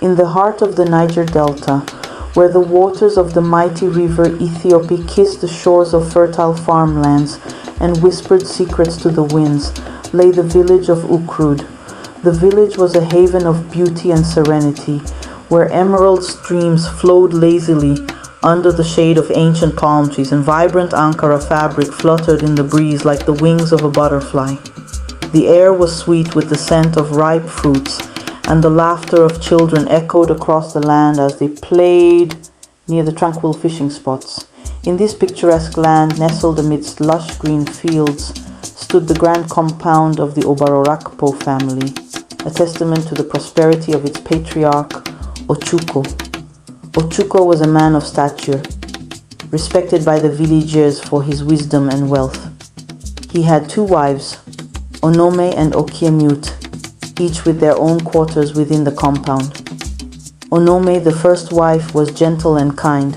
In the heart of the Niger Delta, where the waters of the mighty river Ethiopia kissed the shores of fertile farmlands and whispered secrets to the winds, lay the village of Ucrude. The village was a haven of beauty and serenity, where emerald streams flowed lazily under the shade of ancient palm trees, and vibrant Ankara fabric fluttered in the breeze like the wings of a butterfly. The air was sweet with the scent of ripe fruits, and the laughter of children echoed across the land as they played near the tranquil fishing spots. In this picturesque land, nestled amidst lush green fields, stood the grand compound of the Obarorakpo family, a testament to the prosperity of its patriarch, Ochuko. Ochuko was a man of stature, respected by the villagers for his wisdom and wealth. He had 2 wives, Onome and Okemute, each with their own quarters within the compound. Onome, the first wife, was gentle and kind,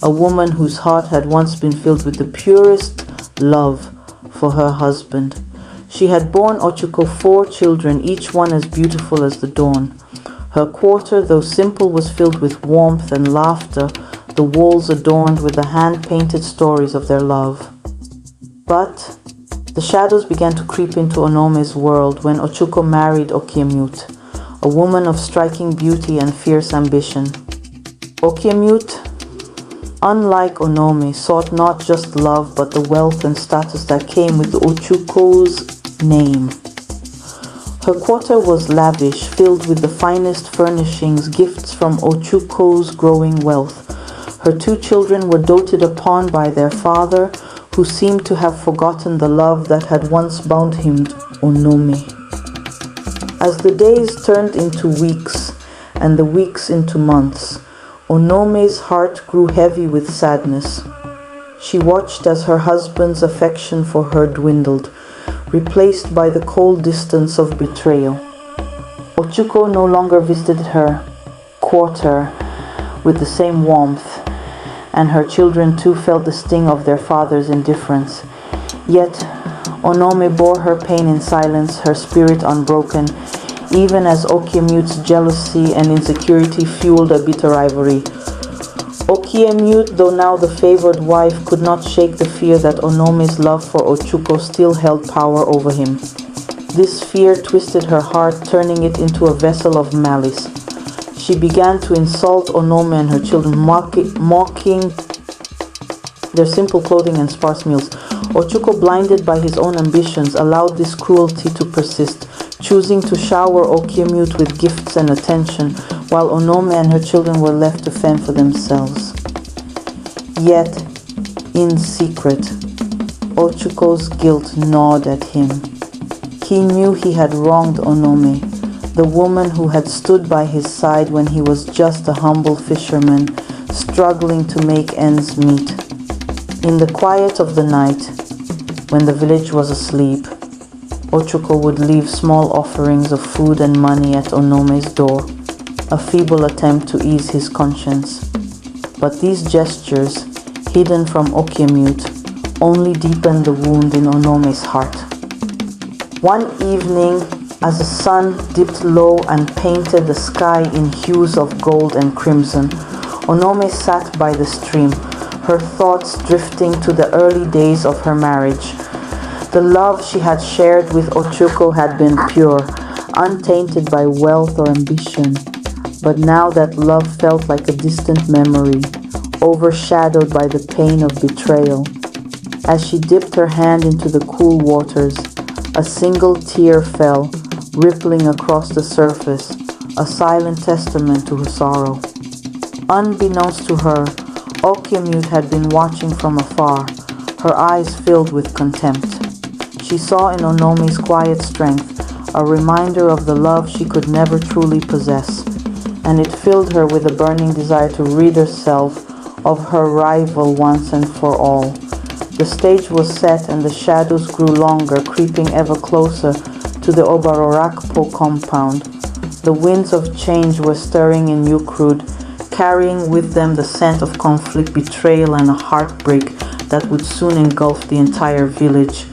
a woman whose heart had once been filled with the purest love for her husband. She had borne Ochuko 4 children, each one as beautiful as the dawn. Her quarter, though simple, was filled with warmth and laughter, the walls adorned with the hand-painted stories of their love. But the shadows began to creep into Onome's world when Ochuko married Okemute, a woman of striking beauty and fierce ambition. Okemute, unlike Onome, sought not just love but the wealth and status that came with Ochuko's name. Her quarter was lavish, filled with the finest furnishings, gifts from Ochuko's growing wealth. Her 2 children were doted upon by their father, who seemed to have forgotten the love that had once bound him to Onome. As the days turned into weeks, and the weeks into months, Onome's heart grew heavy with sadness. She watched as her husband's affection for her dwindled, replaced by the cold distance of betrayal. Ochuko no longer visited her quarter with the same warmth, and her children too felt the sting of their father's indifference. Yet Onome bore her pain in silence, her spirit unbroken, even as Okemute's jealousy and insecurity fueled a bitter rivalry. Okemute, though now the favored wife, could not shake the fear that Onome's love for Ochuko still held power over him. This fear twisted her heart, turning it into a vessel of malice. She began to insult Onome and her children, mocking their simple clothing and sparse meals. Ochuko, blinded by his own ambitions, allowed this cruelty to persist, choosing to shower Okemute with gifts and attention, while Onome and her children were left to fend for themselves. Yet, in secret, Ochuko's guilt gnawed at him. He knew he had wronged Onome, the woman who had stood by his side when he was just a humble fisherman, struggling to make ends meet. In the quiet of the night, when the village was asleep, Ochuko would leave small offerings of food and money at Onome's door, a feeble attempt to ease his conscience. But these gestures, hidden from Okemute, only deepened the wound in Onome's heart. One evening, as the sun dipped low and painted the sky in hues of gold and crimson, Onome sat by the stream, her thoughts drifting to the early days of her marriage. The love she had shared with Ochuko had been pure, untainted by wealth or ambition. But now that love felt like a distant memory, overshadowed by the pain of betrayal. As she dipped her hand into the cool waters, a single tear fell, rippling across the surface, a silent testament to her sorrow. Unbeknownst to her, Okemute had been watching from afar, her eyes filled with contempt. She saw in Onome's quiet strength a reminder of the love she could never truly possess, and it filled her with a burning desire to rid herself of her rival once and for all. The stage was set and the shadows grew longer, creeping ever closer to the Obarorakpo compound. The winds of change were stirring in Ucrude, carrying with them the scent of conflict, betrayal, and a heartbreak that would soon engulf the entire village.